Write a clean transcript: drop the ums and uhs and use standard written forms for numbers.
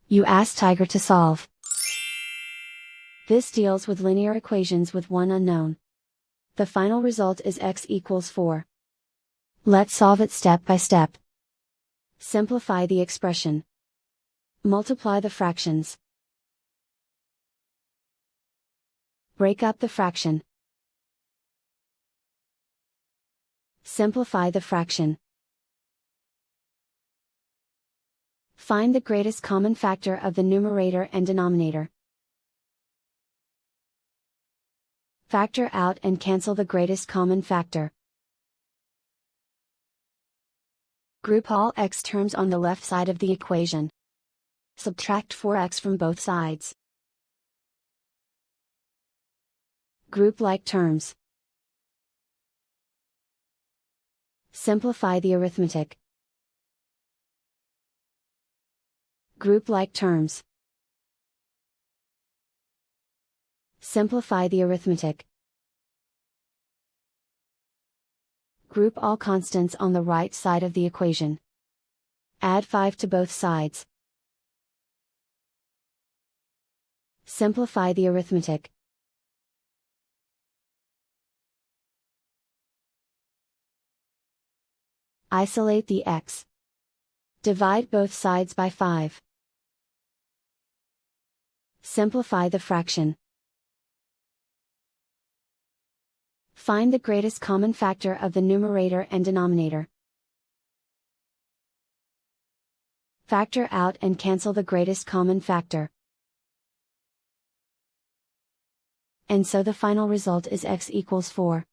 You ask Tiger to solve. This deals with linear equations with one unknown. The final result is x equals 4. Let's solve it step by step. Simplify the expression. Multiply the fractions. Break up the fraction. Simplify the fraction. Find the greatest common factor of the numerator and denominator. Factor out and cancel the greatest common factor. Group all x terms on the left side of the equation. Subtract 4x from both sides. Group like terms. Simplify the arithmetic. Group like terms. Simplify the arithmetic. Group all constants on the right side of the equation. Add 5 to both sides. Simplify the arithmetic. Isolate the x. Divide both sides by 5. Simplify the fraction. Find the greatest common factor of the numerator and denominator. Factor out and cancel the greatest common factor. And so the final result is x equals 4.